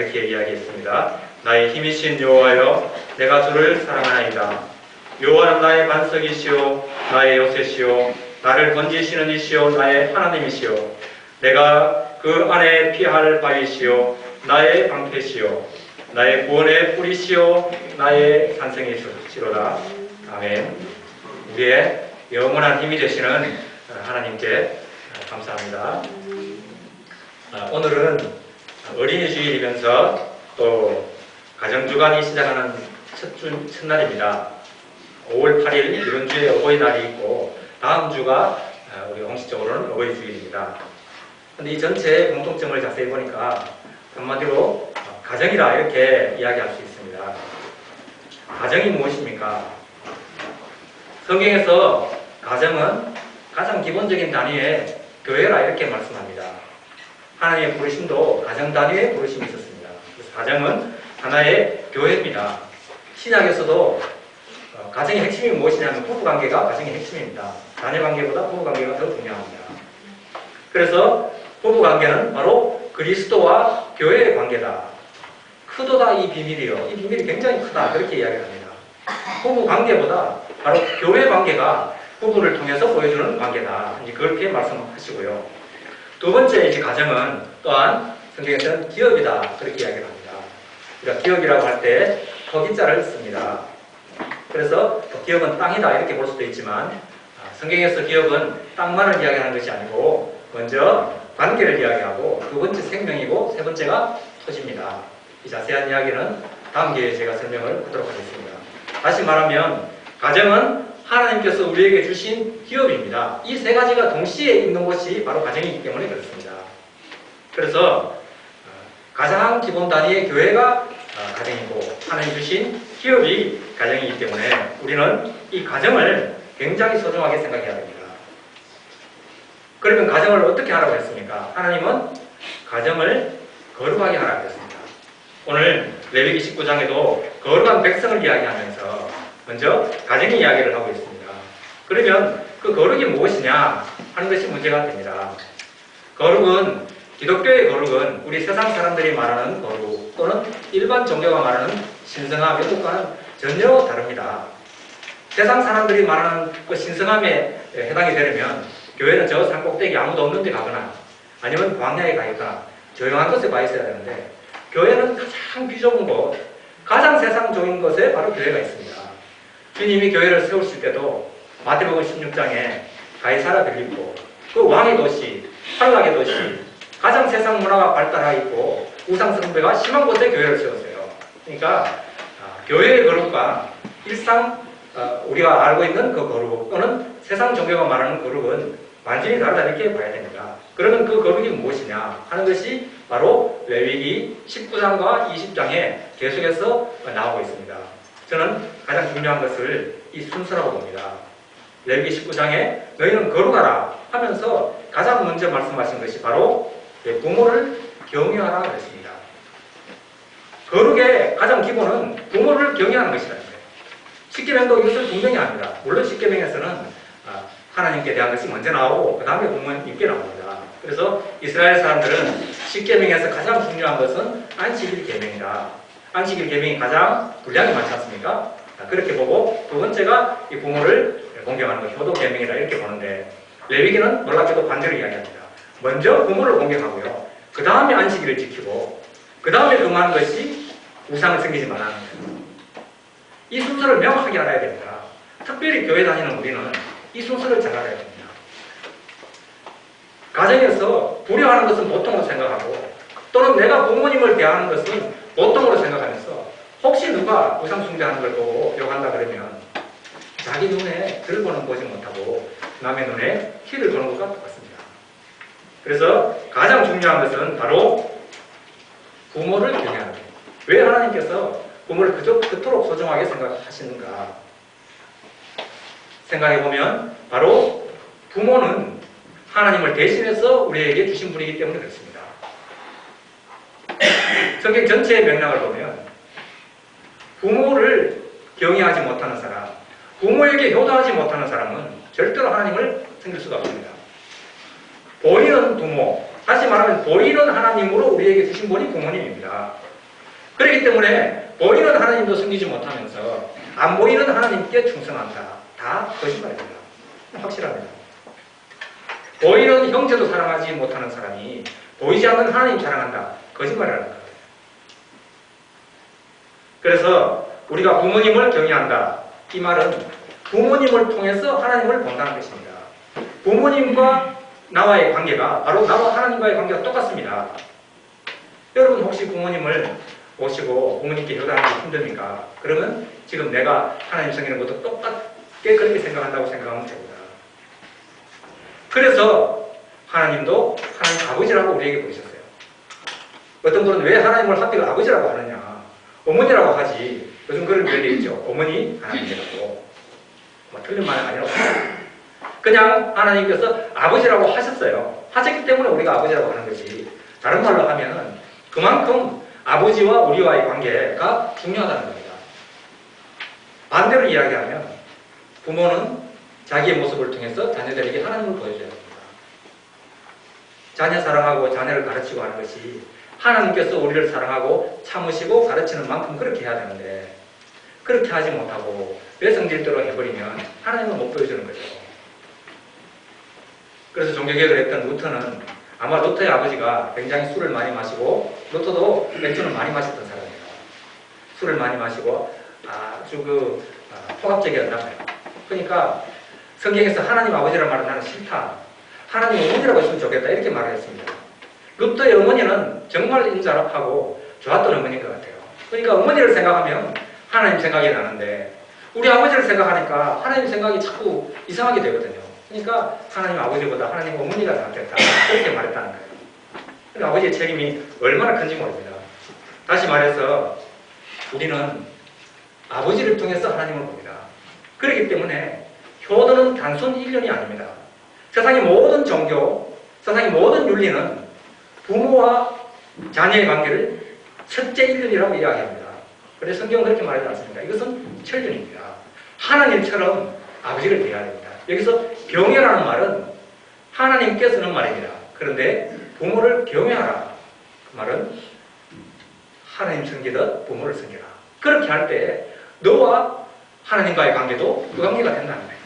이렇게 이야기했습니다. 나의 힘이신 여호와여, 내가 주를 사랑하나이다. 여호와는 나의 반석이시오, 나의 요새시오, 나를 건지시는 이시오, 나의 하나님이시오. 내가 그 안에 피할 바위시오, 나의 방패시오, 나의 구원의 뿌리시오, 나의 산성이시로다. 아멘. 우리의 영원한 힘이 되시는 하나님께 감사합니다. 오늘은 어린이 주일이면서 또 가정주간이 시작하는 첫날입니다. 5월 8일 이번 주에 어버이날이 있고 다음 주가 우리 공식적으로는 어버이 주일입니다. 근데 이 전체의 공통점을 자세히 보니까 한마디로 가정이라 이렇게 이야기할 수 있습니다. 가정이 무엇입니까? 성경에서 가정은 가장 기본적인 단위의 교회라 이렇게 말씀합니다. 하나님의 부르심도 가정 단위의 부르심이 있었습니다. 그래서 가정은 하나의 교회입니다. 신약에서도 가정의 핵심이 무엇이냐면 부부관계가 가정의 핵심입니다. 자녀관계보다 부부관계가 더 중요합니다. 그래서 부부관계는 바로 그리스도와 교회의 관계다. 크도다 이 비밀이요. 이 비밀이 굉장히 크다. 그렇게 이야기합니다. 부부관계보다 바로 교회 관계가 부부를 통해서 보여주는 관계다. 이제 그렇게 말씀하시고요. 두 번째 이제 가정은 또한 성경에서는 기업이다. 그렇게 이야기를 합니다. 그러니까 기업이라고 할 때 거기자를 씁니다. 그래서 기업은 땅이다. 이렇게 볼 수도 있지만 성경에서 기업은 땅만을 이야기하는 것이 아니고 먼저 관계를 이야기하고 두 번째 생명이고 세 번째가 토지입니다. 이 자세한 이야기는 다음 기회에 제가 설명을 하도록 하겠습니다. 다시 말하면 가정은 하나님께서 우리에게 주신 기업입니다. 이 세 가지가 동시에 있는 것이 바로 가정이기 때문에 그렇습니다. 그래서 가장 기본 단위의 교회가 가정이고 하나님 주신 기업이 가정이기 때문에 우리는 이 가정을 굉장히 소중하게 생각해야 됩니다. 그러면 가정을 어떻게 하라고 했습니까? 하나님은 가정을 거룩하게 하라고 했습니다. 오늘 레위기 19장에도 거룩한 백성을 이야기하면서 먼저 가정의 이야기를 하고 있습니다. 그러면 그 거룩이 무엇이냐 하는 것이 문제가 됩니다. 거룩은 기독교의 거룩은 우리 세상 사람들이 말하는 거룩 또는 일반 종교가 말하는 신성함 이런 것과는 전혀 다릅니다. 세상 사람들이 말하는 그 신성함에 해당이 되려면 교회는 저 산 꼭대기 아무도 없는 데 가거나 아니면 광야에 가 있거나 조용한 곳에 가 있어야 되는데 교회는 가장 비좁은 곳, 가장 세상적인 곳에 바로 교회가 있습니다. 주님이 교회를 세우실 때도 마태복음 16장에 가이사라 빌립보, 그 왕의 도시, 환락의 도시, 가장 세상 문화가 발달하고 있고 우상 숭배가 심한 곳에 교회를 세웠어요. 그러니까 교회의 거룩과 일상 우리가 알고 있는 그 거룩 또는 세상 종교가 말하는 거룩은 완전히 다르다 이렇게 봐야 됩니다. 그러면 그 거룩이 무엇이냐 하는 것이 바로 레위기 19장과 20장에 계속해서 나오고 있습니다. 저는 가장 중요한 것을 이 순서라고 봅니다. 레위기 19장에 너희는 거룩하라 하면서 가장 먼저 말씀하신 것이 바로 부모를 경외하라 그랬습니다. 거룩의 가장 기본은 부모를 경외하는 것이라는 거예요. 십계명도 이것을 분명히 합니다. 물론 십계명에서는 하나님께 대한 것이 먼저 나오고 그 다음에 부모님께 나옵니다. 그래서 이스라엘 사람들은 십계명에서 가장 중요한 것은 안식일 계명이다. 안식일 계명이 가장 분량이 많지 않습니까? 그렇게 보고 두 번째가 이 부모를 공경하는 것, 효도 계명이다 이렇게 보는데 레위기는 놀랍게도 반대로 이야기합니다. 먼저 부모를 공경하고요. 그 다음에 안식일을 지키고 그 다음에 금하는 것이 우상을 섬기지 말라는 거예요. 이 순서를 명확하게 알아야 됩니다. 특별히 교회 다니는 우리는 이 순서를 잘 알아야 됩니다. 가정에서 불효하는 것은 보통으로 생각하고 또는 내가 부모님을 대하는 것은 보통으로 생각하면서 혹시 누가 우상 숭배하는 걸 보고 욕한다 그러면 자기 눈에 들고는 보지 못하고 남의 눈에 키를 보는 것과 똑같습니다. 그래서 가장 중요한 것은 바로 부모를 경외하는 거예요. 왜 하나님께서 부모를 그토록 소중하게 생각하시는가? 생각해보면 바로 부모는 하나님을 대신해서 우리에게 주신 분이기 때문에 그렇습니다. 성경 전체의 맥락을 보면 부모를 경외하지 못하는 사람, 부모에게 효도하지 못하는 사람은 절대로 하나님을 섬길 수가 없습니다. 보이는 부모, 다시 말하면 보이는 하나님으로 우리에게 주신 분이 부모님입니다. 그렇기 때문에 보이는 하나님도 섬기지 못하면서 안 보이는 하나님께 충성한다. 다 거짓말입니다. 확실합니다. 보이는 형제도 사랑하지 못하는 사람이 보이지 않는 하나님 사랑한다. 거짓말이라는 거예요. 그래서 우리가 부모님을 경외한다. 이 말은 부모님을 통해서 하나님을 본다는 것입니다. 부모님과 나와의 관계가 바로 나와 하나님과의 관계가 똑같습니다. 여러분 혹시 부모님을 오시고 부모님께 효도하는 게 힘듭니까? 그러면 지금 내가 하나님 섬기는 것도 똑같게 그렇게 생각한다고 생각하면 됩니다. 그래서 하나님도 하나님 아버지라고 우리에게 부르셨어요. 어떤 분은 왜 하나님을 하필 아버지라고 하느냐? 어머니라고 하지. 요즘 그런 게 있죠. 어머니 하나님이라고. 틀린 말은 아니라고. 그냥 하나님께서 아버지라고 하셨어요. 하셨기 때문에 우리가 아버지라고 하는 거지. 다른 말로 하면 그만큼 아버지와 우리와의 관계가 중요하다는 겁니다. 반대로 이야기하면 부모는 자기의 모습을 통해서 자녀들에게 하나님을 보여줘야 합니다. 자녀 사랑하고 자녀를 가르치고 하는 것이 하나님께서 우리를 사랑하고 참으시고 가르치는 만큼 그렇게 해야 되는데 그렇게 하지 못하고 내 성질대로 해버리면 하나님은 못 보여주는 거죠. 그래서 종교개혁을 했던 루터는 아마 루터의 아버지가 굉장히 술을 많이 마시고 루터도 맥주는 많이 마셨던 사람이에요. 술을 많이 마시고 아주 포갑적이었나 봐요. 그러니까 성경에서 하나님 아버지라는 말은 나는 싫다. 하나님 어머니라고 했으면 좋겠다. 이렇게 말을 했습니다. 루터의 어머니는 정말 인자하고 좋았던 어머니인 것 같아요. 그러니까 어머니를 생각하면 하나님 생각이 나는데 우리 아버지를 생각하니까 하나님 생각이 자꾸 이상하게 되거든요. 그러니까 하나님 아버지보다 하나님 어머니가 낫겠다. 그렇게 말했다는 거예요. 그러니까 아버지의 책임이 얼마나 큰지 모릅니다. 다시 말해서 우리는 아버지를 통해서 하나님을 봅니다. 그렇기 때문에 효도는 단순 일련이 아닙니다. 세상의 모든 종교, 세상의 모든 윤리는 부모와 자녀의 관계를 첫째 일련이라고 이야기합니다. 그래서 성경은 그렇게 말하지 않습니다. 이것은 천륜입니다. 하나님처럼 아버지를 대해야 됩니다. 여기서 경외라는 말은 하나님께 쓰는 말입니다. 그런데 부모를 경외하라. 그 말은 하나님 섬기듯 부모를 섬겨라. 그렇게 할 때 너와 하나님과의 관계도 그 관계가 된다는 거예요.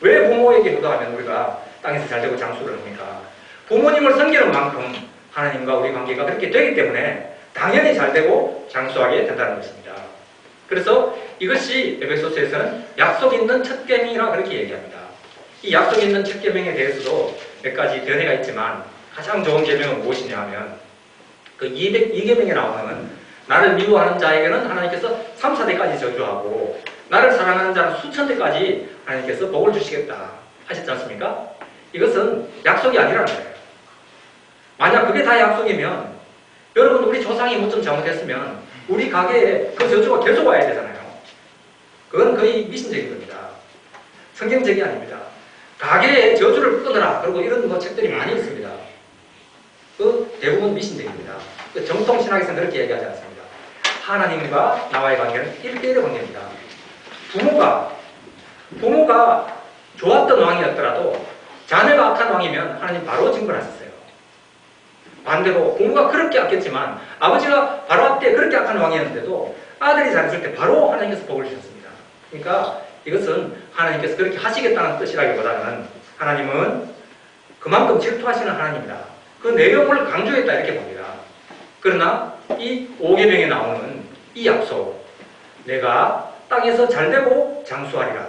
왜 부모에게 효도하면 우리가 땅에서 잘되고 장수를 합니까? 부모님을 섬기는 만큼 하나님과 우리 관계가 그렇게 되기 때문에 당연히 잘되고 장수하게 된다는 것입니다. 그래서 이것이 에베소서에서는 약속 있는 첫 계명이라 그렇게 얘기합니다. 이 약속 있는 첫 계명에 대해서도 몇 가지 변해가 있지만 가장 좋은 계명은 무엇이냐 하면 그 2계명에 나오는 나를 미워하는 자에게는 하나님께서 3, 4대까지 저주하고 나를 사랑하는 자는 수천 대까지 하나님께서 복을 주시겠다 하셨지 않습니까? 이것은 약속이 아니라는 거예요. 만약 그게 다 약속이면 여러분 우리 조상이 뭐 좀 잘못했으면 우리 가게에 그 저주가 계속 와야 되잖아요. 그건 거의 미신적인 겁니다. 성경적이 아닙니다. 가게에 저주를 끊어라. 그리고 이런 책들이 많이 있습니다. 그 대부분 미신적입니다. 그 정통신학에서는 그렇게 얘기하지 않습니다. 하나님과 나와의 관계는 1대1의 관계입니다. 부모가 좋았던 왕이었더라도 자녀가 악한 왕이면 하나님 바로 징벌하셨어요. 반대로 부모가 그렇게 악했지만 아버지가 바로 앞때 그렇게 악한 왕이었는데도 아들이 잘했을 때 바로 하나님께서 복을 주셨습니다. 그러니까 이것은 하나님께서 그렇게 하시겠다는 뜻이라기보다는 하나님은 그만큼 질투하시는 하나님이다. 그 내용을 강조했다 이렇게 봅니다. 그러나 이 5계명에 나오는 이 약속, 내가 땅에서 잘되고 장수하리라.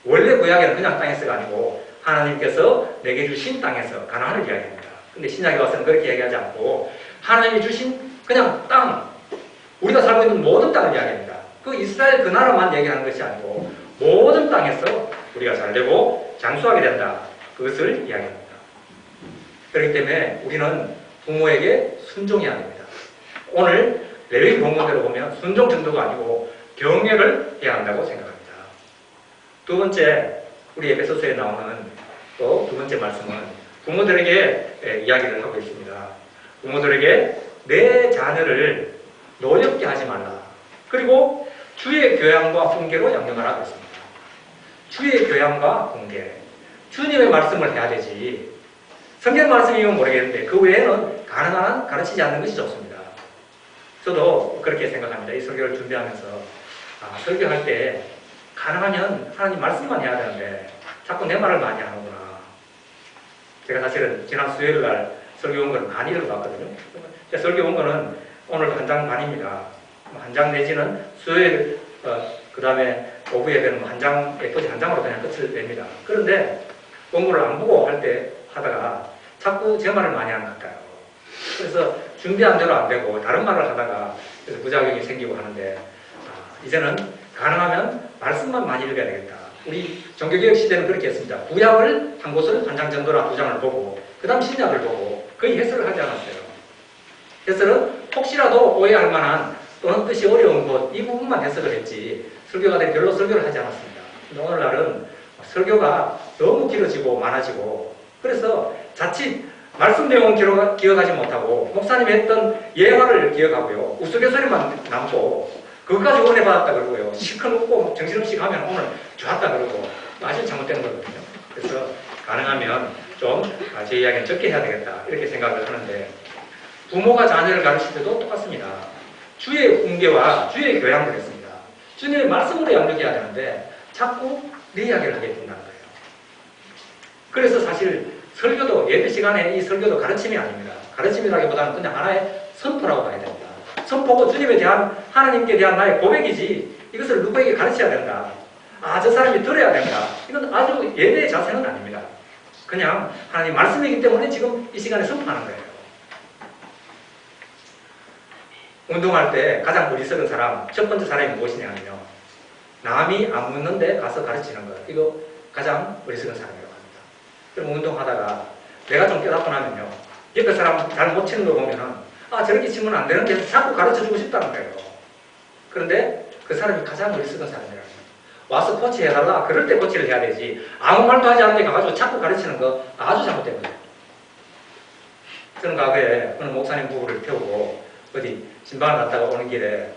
원래 구약에는 그냥 땅에서가 아니고 하나님께서 내게 주신 땅에서 가나안을 이야기합니다. 근데 신약에 와서는 그렇게 얘기하지 않고 하나님이 주신 그냥 땅, 우리가 살고 있는 모든 땅을 이야기합니다. 그 이스라엘 그 나라만 얘기하는 것이 아니고 모든 땅에서 우리가 잘되고 장수하게 된다. 그것을 이야기합니다. 그렇기 때문에 우리는 부모에게 순종해야 됩니다. 오늘 레위기 본문대로 보면 순종 정도가 아니고 경외를 해야 한다고 생각합니다. 두 번째, 우리 에베소서에 나오는 또 두 번째 말씀은 부모들에게 이야기를 하고 있습니다. 부모들에게 내 자녀를 노엽게 하지 말라. 그리고 주의 교양과 훈계로 양육하라고 했습니다. 주의 교양과 훈계. 주님의 말씀을 해야 되지. 성경 말씀이면 모르겠는데 그 외에는 가능한 한 가르치지 않는 것이 좋습니다. 저도 그렇게 생각합니다. 이 설교를 준비하면서 설교할 때 가능하면 하나님 말씀만 해야 되는데 자꾸 내 말을 많이 하는구나. 제가 사실은 지난 수요일 날 설교 온 거는 안 읽어봤거든요. 설교 온 거는 오늘 한 장 반입니다. 한 장 내지는 수요일 그 다음에 오후 예배는 한 장, 예쁘지 한 장으로 그냥 끝을 냅니다. 그런데 원고를 안 보고 할 때 하다가 자꾸 제 말을 많이 하는 것 같아요. 그래서 준비한 대로 안 되고 다른 말을 하다가 그래서 부작용이 생기고 하는데 이제는 가능하면 말씀만 많이 읽어야 되겠다. 우리 종교개혁 시대는 그렇게 했습니다. 구약을 한 곳을 한 장 정도나 두 장을 보고 그 다음 신약을 보고 거의 해설을 하지 않았어요. 해설은 혹시라도 오해할 만한 또는 뜻이 어려운 곳 이 부분만 해석을 했지 설교가들이 별로 설교를 하지 않았습니다. 근데 오늘날은 설교가 너무 길어지고 많아지고 그래서 자칫 말씀 내용은 기억하지 못하고 목사님이 했던 예화를 기억하고요. 우스갯소리만 남고 그것까지 은혜 받았다 그러고요. 시큰 웃고 정신없이 가면 오늘 좋았다 그러고 아주 잘못된 거거든요. 그래서 가능하면 좀 제 이야기는 적게 해야 되겠다 이렇게 생각을 하는데 부모가 자녀를 가르칠 때도 똑같습니다. 주의 훈계와 주의 교양을 했습니다. 주님의 말씀으로 양육해야 되는데 자꾸 내 이야기를 하게 된다는 거예요. 그래서 사실 설교도 예배 시간에 이 설교도 가르침이 아닙니다. 가르침이라기보다는 그냥 하나의 선포라고 봐야 됩니다. 선포고 주님에 대한 하나님께 대한 나의 고백이지 이것을 누구에게 가르쳐야 된다. 저 사람이 들어야 된다. 이건 아주 예배의 자세는 아닙니다. 그냥 하나님 말씀이기 때문에 지금 이 시간에 선포하는 거예요. 운동할 때 가장 어리석은 사람, 첫 번째 사람이 무엇이냐면요. 남이 안 묻는데 가서 가르치는 것. 이거 가장 어리석은 사람이라고 합니다. 그럼 운동하다가 내가 좀 깨닫고 나면요. 옆에 사람 잘 못 치는 거 보면은 저렇게 치면 안 되는데 자꾸 가르쳐주고 싶다는 거예요. 그런데 그 사람이 가장 어리석은 사람이라고 합니다. 와서 코치 해달라. 그럴 때 코치를 해야 되지. 아무 말도 하지 않는데 가가지고 자꾸 가르치는 거 아주 잘못된 거예요. 저는 과거에 어느 목사님 부부를 태우고 어디 신방을 갔다가 오는 길에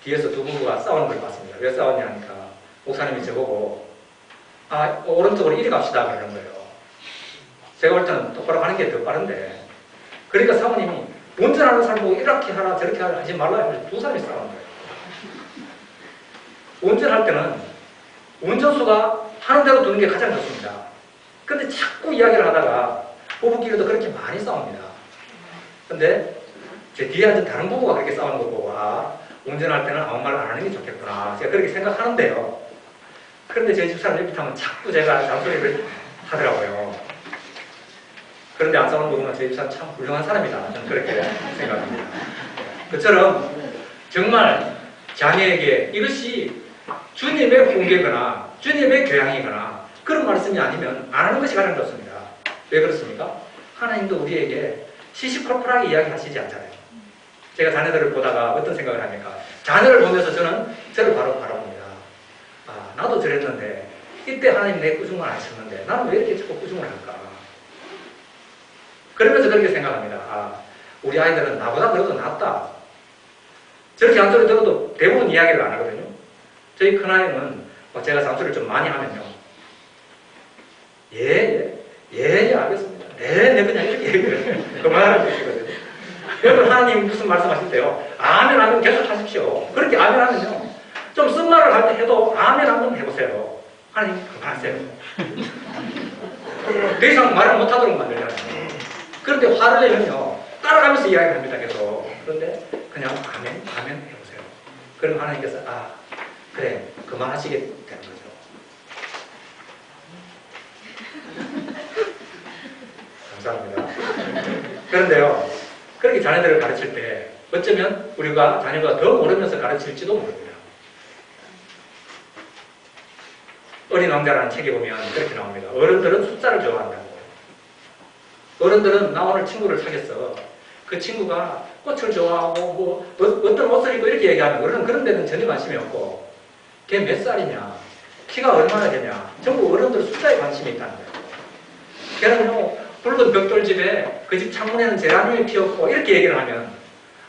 뒤에서 두 부부가 싸우는 걸 봤습니다. 왜 싸웠냐 하니까 목사님이 저보고 오른쪽으로 이리 갑시다 그러는 거예요. 제가 볼 때는 똑바로 가는 게 더 빠른데 그러니까 사모님이 운전하는 사람 보고 이렇게 하라 저렇게 하라 하지 말라 해서 두 사람이 싸우는 거예요. 운전할 때는 운전수가 하는 대로 두는 게 가장 좋습니다. 근데 자꾸 이야기를 하다가 부부끼리도 그렇게 많이 싸웁니다. 근데 제 뒤에 앉은 다른 부부가 그렇게 싸우는 거 보고 운전할 때는 아무 말 안 하는 게 좋겠구나 제가 그렇게 생각하는데요. 그런데 제 집사람 옆에 타면 자꾸 제가 잔소리를 하더라고요. 그런데 안 싸우는 거 보면 제 집사람 참 훌륭한 사람이다 저는 그렇게 생각합니다. 그처럼 정말 자녀에게 이것이 주님의 훈계거나 주님의 교양이거나 그런 말씀이 아니면 안 하는 것이 가장 좋습니다. 왜 그렇습니까? 하나님도 우리에게 시시콜콜하게 이야기하시지 않잖아요. 제가 자녀들을 보다가 어떤 생각을 합니까? 자녀를 보면서 저는 저를 바로 바라봅니다. 나도 저랬는데 이때 하나님 내 꾸중을 안 하셨는데 나는 왜 이렇게 자꾸 꾸중을 할까? 그러면서 그렇게 생각합니다. 우리 아이들은 나보다 그래도 낫다. 저렇게 잔소리 들어도 대부분 이야기를 안 하거든요. 저희 큰아이는 제가 잔소리를 좀 많이 하면요. 알겠습니다. 네, 그냥 이렇게 얘기해요. 그만하라고 하시거든요. 여러분, 하나님 무슨 말씀하실 때요. 아멘 계속 하십시오. 그렇게 아멘 하면요. 좀 쓴말을 할 때 해도 아멘 한번 해보세요. 하나님, 그만하세요. 더 이상 말을 못하도록 만들잖아요. 그런데 화를 내면요. 따라가면서 이야기를 합니다, 계속. 그런데 그냥 아멘 해보세요. 그럼 하나님께서, 그래, 그만하시게 되는 거죠. 감사합니다. 그런데요, 그렇게 자녀들을 가르칠 때 어쩌면 우리가 자녀가 더 모르면서 가르칠지도 모릅니다. 어린 왕자라는 책에 보면 그렇게 나옵니다. 어른들은 숫자를 좋아한다고. 어른들은 나 오늘 친구를 사귀었어. 그 친구가 꽃을 좋아하고 어떤 옷을 입고 이렇게 얘기하면 어른은 그런 데는 전혀 관심이 없고 걔 몇 살이냐, 키가 얼마나 되냐, 전부 어른들 숫자에 관심이 있다는 거예요. 걔는요, 붉은 벽돌집에 그 집 창문에는 제라늄이 피었고 이렇게 얘기를 하면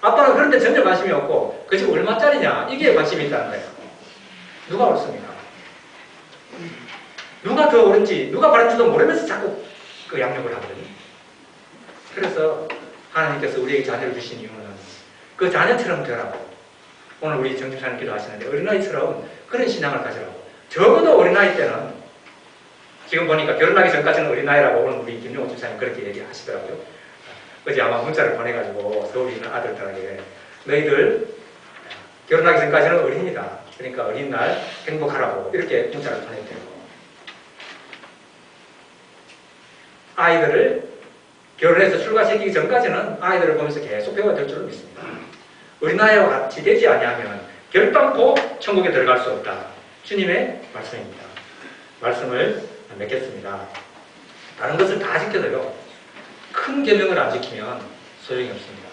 아빠는 그런 데 전혀 관심이 없고 그 집 얼마짜리냐 이게 관심이 있다는 거예요. 누가 옳습니까? 누가 더 옳은지 누가 바른지도 모르면서 자꾸 그 양육을 하거든요. 그래서 하나님께서 우리에게 자녀를 주신 이유는 그 자녀처럼 되라고. 오늘 우리 정집사님 기도하시는데 어린아이처럼 그런 신앙을 가지라고. 적어도 어린아이 때는 지금 보니까 결혼하기 전까지는 어린아이라고 오늘 우리 김용호 집사님 그렇게 얘기하시더라고요. 어제 아마 문자를 보내가지고 서울에 있는 아들들에게 너희들 결혼하기 전까지는 어린이다. 그러니까 어린 날 행복하라고 이렇게 문자를 보냈대요. 아이들을 결혼해서 출가시키기 전까지는 아이들을 보면서 계속 배워야 될 줄로 믿습니다. 어린아이와 같이 되지 아니하면 결단코 천국에 들어갈 수 없다. 주님의 말씀입니다. 말씀을 맺겠습니다. 다른 것을 다 지켜도요, 큰 계명을 안 지키면 소용이 없습니다.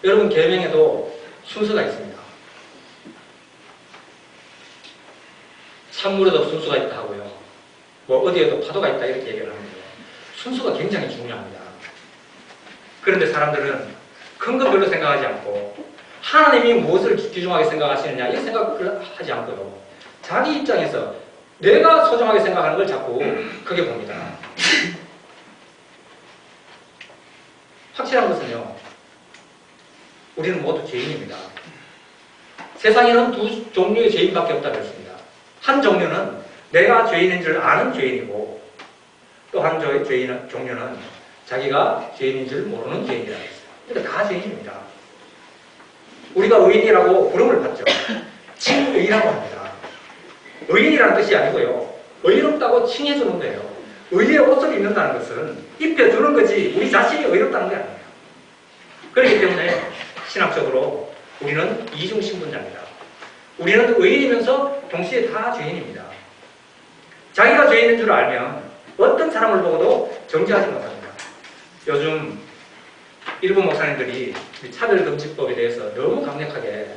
여러분, 계명에도 순서가 있습니다. 찬물에도 순서가 있다 하고요, 뭐 어디에도 파도가 있다 이렇게 얘기를 하는데요, 순서가 굉장히 중요합니다. 그런데 사람들은 큰 거 별로 생각하지 않고 하나님이 무엇을 귀중하게 생각하시느냐 이 생각을 하지 않고요, 자기 입장에서 내가 소중하게 생각하는 걸 자꾸 크게 봅니다. 확실한 것은요, 우리는 모두 죄인입니다. 세상에는 두 종류의 죄인밖에 없다고 했습니다. 한 종류는 내가 죄인인 줄 아는 죄인이고, 또 한 종류는 자기가 죄인인 줄 모르는 죄인이라고 했어요. 그러니까 다 죄인입니다. 우리가 의인이라고 부름을 받죠. 칭의라고 합니다. 의인이라는 뜻이 아니고요, 의롭다고 칭해주는 거예요. 의의 옷을 입는다는 것은 입혀주는 거지 우리 자신이 의롭다는 게 아니에요. 그렇기 때문에 신학적으로 우리는 이중신분자입니다. 우리는 의인이면서 동시에 다 죄인입니다. 자기가 죄인인 줄 알면 어떤 사람을 보고도 정죄하지 못합니다. 요즘 일부 목사님들이 차별금지법에 대해서 너무 강력하게,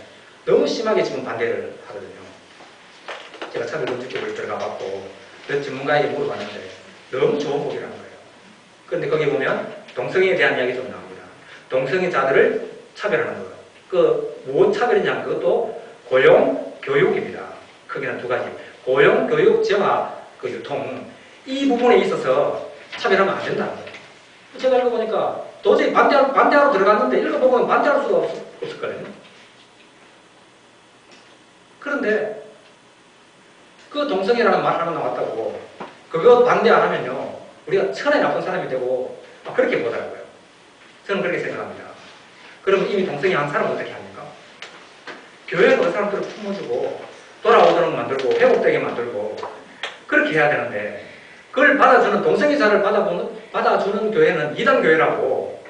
너무 심하게 지금 반대를 하거든요. 제가 차별금지법을 들어가봤고 몇 전문가에게 물어봤는데 너무 좋은 법이라는 거예요. 그런데 거기 보면 동성애에 대한 이야기 좀 나옵니다. 동성애자들을 차별하는 것. 그 무엇 차별이냐, 그것도 고용, 교육입니다. 크게는 두 가지. 고용, 교육, 정화, 그 유통, 이 부분에 있어서 차별하면 안 된다는 거예요. 제가 읽어보니까 도저히 반대하러 들어갔는데 읽어보면 반대할 수가 없었거든요. 그런데 그 동성애라는 말 하나 나왔다고 그거 반대 안 하면요, 우리가 천하에 나쁜 사람이 되고 그렇게 보더라고요. 저는 그렇게 생각합니다. 그러면 이미 동성애 한 사람은 어떻게 합니까? 교회에 그 사람들을 품어주고 돌아오도록 만들고 회복되게 만들고 그렇게 해야 되는데, 그걸 받아주는, 동성애자를 받아주는 교회는 이단 교회라고.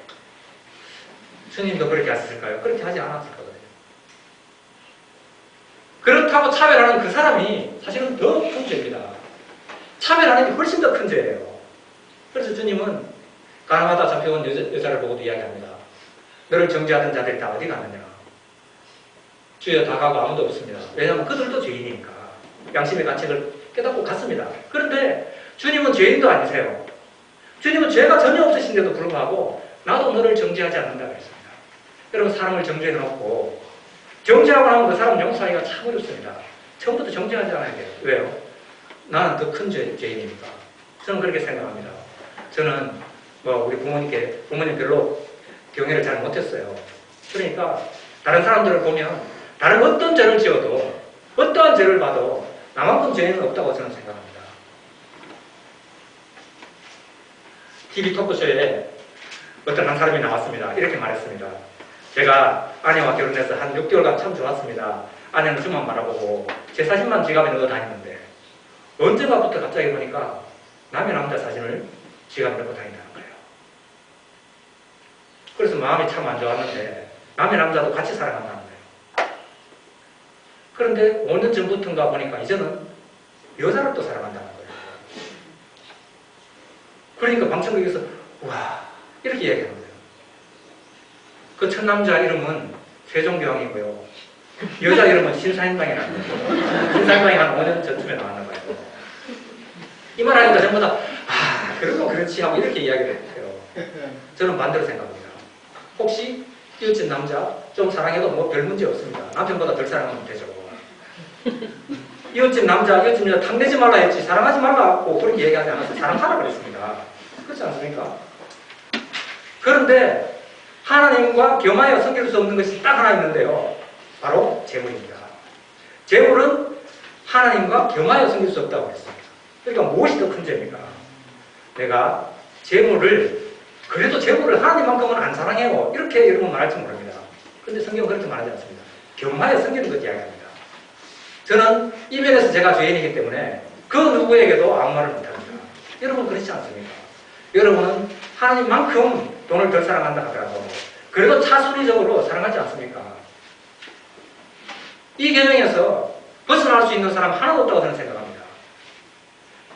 주님도 그렇게 하셨을까요? 그렇게 하지 않았을 거거든요. 그렇다고 차별하는 그 사람이 사실은 더 큰 죄입니다. 차별하는 게 훨씬 더 큰 죄예요. 그래서 주님은 가늠하다 잡혀온 여자를 보고도 이야기합니다. 너를 정죄하던 자들이 다 어디 갔느냐? 주여 다 가고 아무도 없습니다. 왜냐하면 그들도 죄인이니까 양심의 가책을 깨닫고 갔습니다. 그런데 주님은 죄인도 아니세요. 주님은 죄가 전혀 없으신데도 불구하고 나도 너를 정죄하지 않는다고 했습니다. 여러분, 사람을 정죄해놓고 정죄하고 나면 그 사람 용서하기가 참 어렵습니다. 처음부터 정죄하지 않아야 돼요. 왜요? 나는 더 큰 죄인이니까. 저는 그렇게 생각합니다. 저는 우리 부모님 별로 경애를 잘 못했어요. 그러니까 다른 사람들을 보면 다른 어떤 죄를 지어도, 어떠한 죄를 봐도 나만큼 죄는 없다고 저는 생각합니다. TV 토크쇼에 어떤 한 사람이 나왔습니다. 이렇게 말했습니다. 제가 아내와 결혼해서 한 6개월간 참 좋았습니다. 아내는 저만 바라보고 제 사진만 지갑에 넣어 다니는데 언젠가부터 갑자기 보니까 남의 남자 사진을 지갑에 넣고 다닌다는 거예요. 그래서 마음이 참 안 좋았는데 남의 남자도 같이 살아간다는 거예요. 그런데 5년 전부터인가 보니까 이제는 여자를 또 사랑한다는 거예요. 그러니까 방청객에서 와, 이렇게 이야기하는 거예요. 그 첫 남자 이름은 세종교황이고요, 여자 이름은 신사임당이라는 거예요. 신사임당이 한 5년 전쯤에 나왔나 봐요. 이 말 하니까 전부 다 그러고 그렇지 하고 이렇게 이야기를 해요. 저는 반대로 생각합니다. 혹시 이웃집 남자 좀 사랑해도 뭐 별 문제 없습니다. 남편보다 덜 사랑하면 되죠. 이웃집 남자, 이웃집 여자 탐내지 말라 했지 사랑하지 말라고 그렇게 얘기하지 않아서 사랑하라 그랬습니다. 그렇지 않습니까? 그런데 하나님과 겸하여 섬길 수 없는 것이 딱 하나 있는데요. 바로 재물입니다. 재물은 하나님과 겸하여 섬길 수 없다고 했습니다. 그러니까 무엇이 더 큰 죄입니까? 내가 재물을, 그래도 재물을 하나님만큼은 안 사랑해요. 이렇게 여러분 말할지 모릅니다. 그런데 성경은 그렇게 말하지 않습니다. 겸하여 섬기는 것 이야기합니다. 저는 이 면에서 제가 죄인이기 때문에 그 누구에게도 아무 말을 못합니다. 여러분 그렇지 않습니까? 여러분은 하나님만큼 돈을 덜 사랑한다 하더라도 그래도 차순위적으로 사랑하지 않습니까? 이 계명에서 벗어날 수 있는 사람 하나도 없다고 저는 생각합니다.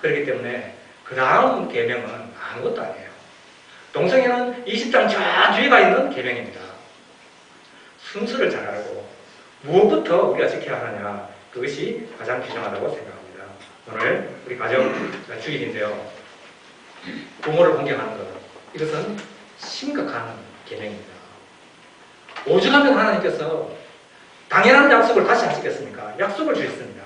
그렇기 때문에 그 다음 계명은 아무것도 아니에요. 동성애는 20장 저 뒤에가 있는 계명입니다. 순서를 잘 알고 무엇부터 우리가 지켜야 하느냐, 그것이 가장 귀중하다고 생각합니다. 오늘 우리 가정 주일인데요. 부모를 공경하는 것, 이것은 심각한 계명입니다. 오죽하면 하나님께서 당연한 약속을 다시 하시겠습니까? 약속을 주셨습니다.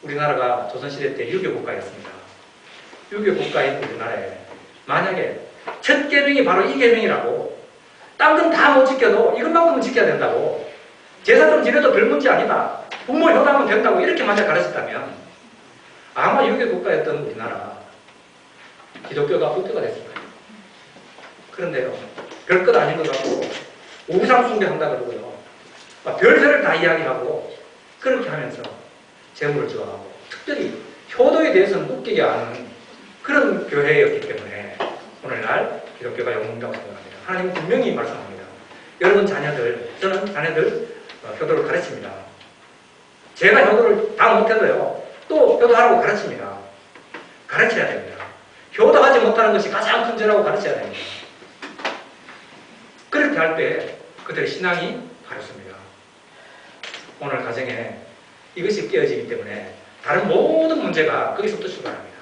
우리나라가 조선시대 때 유교 국가였습니다. 유교 국가인 우리나라에 만약에 첫 계명이 바로 이 계명이라고, 딴 건 다 못 지켜도 이것만큼은 지켜야 된다고, 제사 좀 지내도 별 문제 아니다, 부모 효도하면 된다고 이렇게 만약 가르쳤다면 아마 유교 국가였던 우리나라 기독교가 국교가 됐을 거예요. 그런데요, 별것 아닌 것 같고 우상 숭배한다 그러고요, 별세를 다 이야기하고 그렇게 하면서 재물을 좋아하고 특별히 효도에 대해서는 웃기게 아는 그런 교회였기 때문에 오늘날 기독교가 욕먹는다고 생각합니다. 하나님은 분명히 말씀합니다. 여러분 자녀들, 저는 자녀들 효도를 가르칩니다. 제가 효도를 다 못해도요, 또 효도하라고 가르칩니다. 가르쳐야 됩니다. 효도하지 못하는 것이 가장 큰 죄라고 가르쳐야 됩니다. 그렇게 할 때 그들의 신앙이 바르습니다. 오늘 가정에 이것이 깨어지기 때문에 다른 모든 문제가 거기서부터 출발합니다.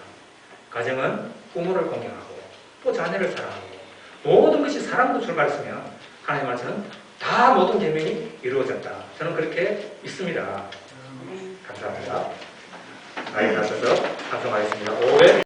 가정은 부모를 공경하고 또 자녀를 사랑하고 모든 것이 사랑으로 출발했으면 하나님 말씀은 다 모든 계명이 이루어졌다. 저는 그렇게 믿습니다. 감사합니다. 나이 가셔서 방송하겠습니다. 500